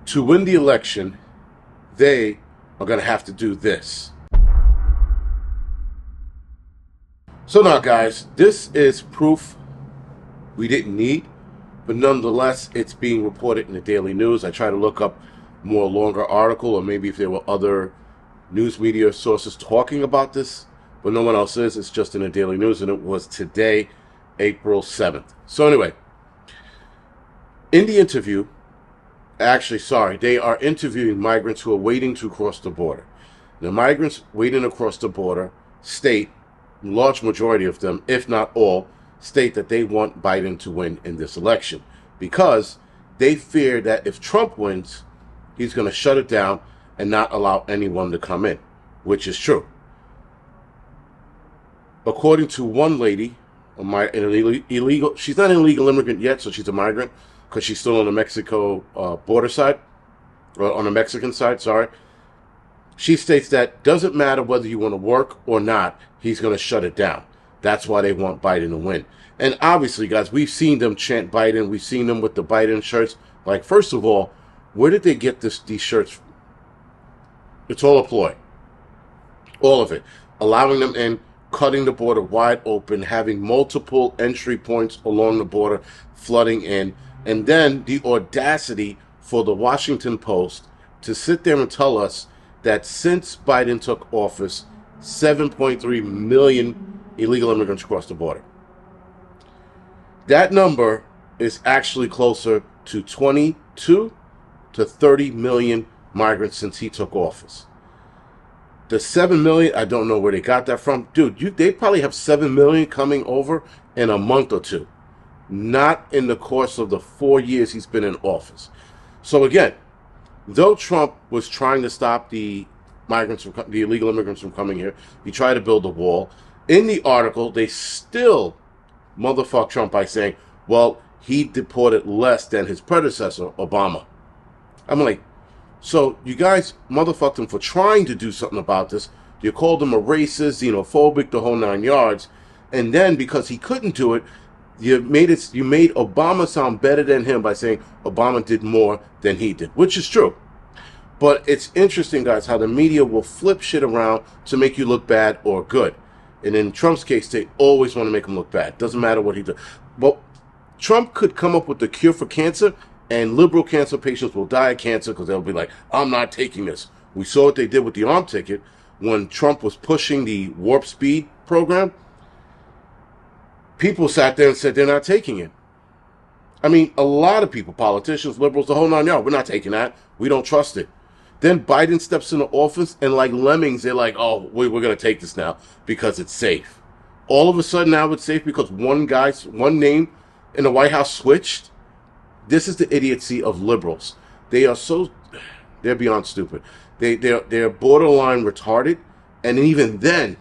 to win the election, they are going to have to do this. So now, guys, this is proof we didn't need, but nonetheless, it's being reported in the Daily News. I try to look up more longer article, or maybe if there were other news media sources talking about this, but no one else is. It's just in the Daily News, and it was today, April 7th. So anyway, in the interview, they are interviewing migrants who are waiting to cross the border. The migrants waiting across the border state, large majority of them, if not all, state that they want Biden to win in this election because they fear that if Trump wins, he's going to shut it down and not allow anyone to come in, which is true. According to one lady, she's not an illegal immigrant yet, so she's a migrant because she's still on the Mexico border side, or on the Mexican side, sorry. She states that doesn't matter whether you want to work or not, he's going to shut it down. That's why they want Biden to win. And obviously, guys, we've seen them chant Biden. We've seen them with the Biden shirts. Like, first of all, where did they get these shirts? It's all a ploy. All of it. Allowing them in, cutting the border wide open, having multiple entry points along the border, flooding in, and then the audacity for the Washington Post to sit there and tell us that since Biden took office, 7.3 million illegal immigrants crossed the border. That number is actually closer to 22 to 30 million migrants since he took office. The 7 million, I don't know where they got that from. Dude, they probably have 7 million coming over in a month or two. Not in the course of the 4 years he's been in office. So again, though Trump was trying to stop the illegal immigrants from coming here, he tried to build a wall. In the article, they still motherfuck Trump by saying, well, he deported less than his predecessor, Obama. I'm like, so you guys motherfucked him for trying to do something about this. You called him a racist, xenophobic, the whole 9 yards. And then because he couldn't do it, you made Obama sound better than him by saying Obama did more than he did, which is true. But it's interesting, guys, how the media will flip shit around to make you look bad or good. And in Trump's case, they always want to make him look bad. Doesn't matter what he does. But Trump could come up with the cure for cancer, and liberal cancer patients will die of cancer because they'll be like, I'm not taking this. We saw what they did with the arm ticket when Trump was pushing the warp speed program. People sat there and said they're not taking it. I mean, a lot of people, politicians, liberals, the whole 9 yards, we're not taking that. We don't trust it. Then Biden steps into office, and like lemmings, they're like, oh, we're going to take this now because it's safe. All of a sudden now it's safe because one name in the White House switched. This is the idiocy of liberals. They're beyond stupid. They're borderline retarded, and even then,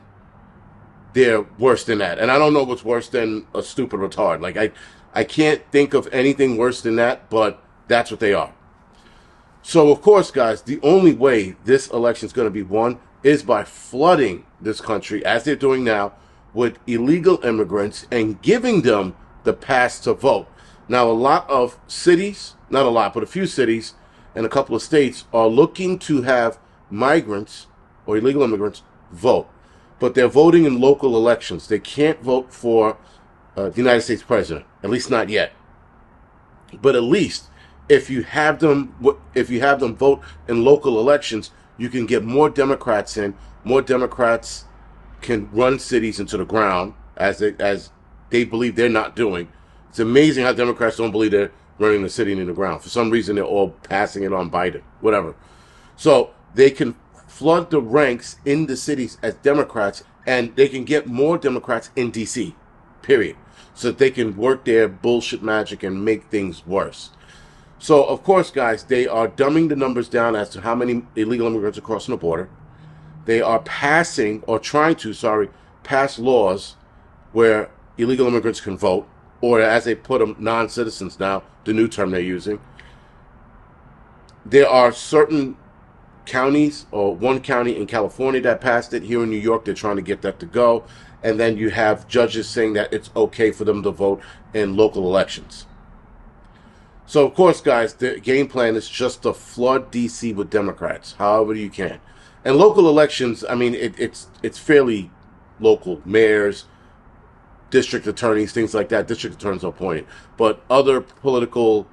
they're worse than that. And I don't know what's worse than a stupid retard. Like, I can't think of anything worse than that, but that's what they are. So, of course, guys, the only way this election is going to be won is by flooding this country, as they're doing now, with illegal immigrants and giving them the pass to vote. Now, a lot of cities, not a lot, but a few cities and a couple of states are looking to have migrants or illegal immigrants vote. But they're voting in local elections. They can't vote for the United States president, at least not yet. But at least if you have them vote in local elections, you can get more Democrats in. More Democrats can run cities into the ground, as they believe they're not doing. It's amazing how Democrats don't believe they're running the city into the ground. For some reason, they're all passing it on Biden, whatever. So they can flood the ranks in the cities as Democrats, and they can get more Democrats in D.C., period, so that they can work their bullshit magic and make things worse. So, of course, guys, they are dumbing the numbers down as to how many illegal immigrants are crossing the border. They are pass laws where illegal immigrants can vote, or as they put them, non-citizens now, the new term they're using. There are certain counties, or one county in California that passed it. Here in New York, they're trying to get that to go. And then you have judges saying that it's okay for them to vote in local elections. So, of course, guys, the game plan is just to flood D.C. with Democrats, however you can. And local elections, I mean, it's fairly local. Mayors, district attorneys, things like that. District attorneys are appointed. But other political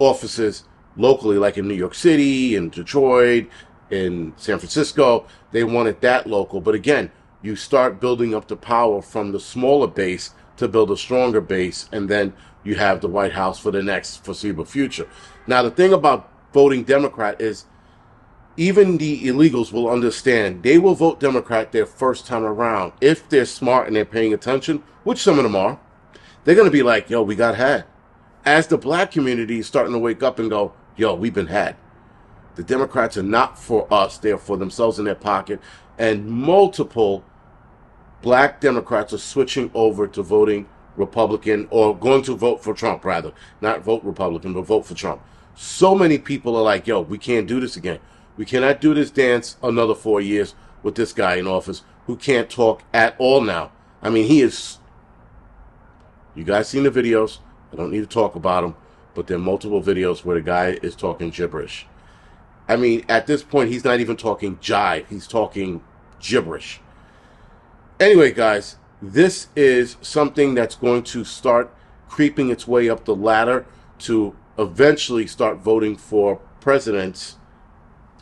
offices locally, like in New York City, in Detroit, in San Francisco, they wanted that local. But again, you start building up the power from the smaller base to build a stronger base, and then you have the White House for the next foreseeable future. Now, the thing about voting Democrat is even the illegals will understand they will vote Democrat their first time around. If they're smart and they're paying attention, which some of them are, they're going to be like, yo, we got had. As the black community is starting to wake up and go, yo, we've been had. The Democrats are not for us. They're for themselves in their pocket. And multiple black Democrats are switching over to voting Republican, or going to vote for Trump, rather. Not vote Republican, but vote for Trump. So many people are like, yo, we can't do this again. We cannot do this dance another 4 years with this guy in office who can't talk at all now. I mean, he is... You guys seen the videos. I don't need to talk about them, but there are multiple videos where the guy is talking gibberish. I mean, at this point, he's not even talking jive. He's talking gibberish. Anyway, guys, this is something that's going to start creeping its way up the ladder to eventually start voting for presidents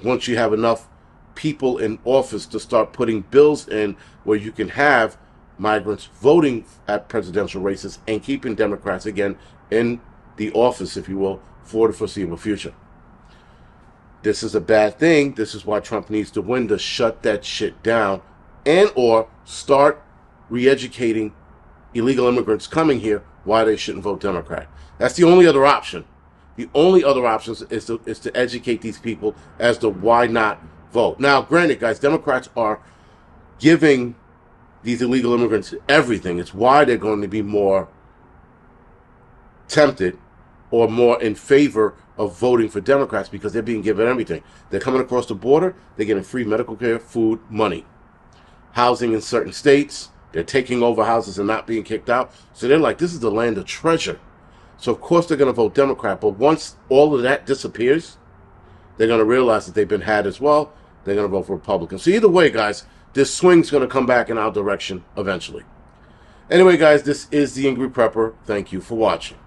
once you have enough people in office to start putting bills in where you can have migrants voting at presidential races and keeping Democrats, again, in the office, if you will, for the foreseeable future. This is a bad thing. This is why Trump needs to win, to shut that shit down and or start re-educating illegal immigrants coming here why they shouldn't vote Democrat. That's the only other option. The only other option is to educate these people as to why not vote. Now, granted, guys, Democrats are giving these illegal immigrants everything. It's why they're going to be more tempted or more in favor of voting for Democrats, because they're being given everything. They're coming across the border. They're getting free medical care, food, money, housing in certain states. They're taking over houses and not being kicked out. So they're like, this is the land of treasure. So, of course, they're going to vote Democrat. But once all of that disappears, they're going to realize that they've been had as well. They're going to vote for Republicans. So either way, guys, this swing's going to come back in our direction eventually. Anyway, guys, this is the Angry Prepper. Thank you for watching.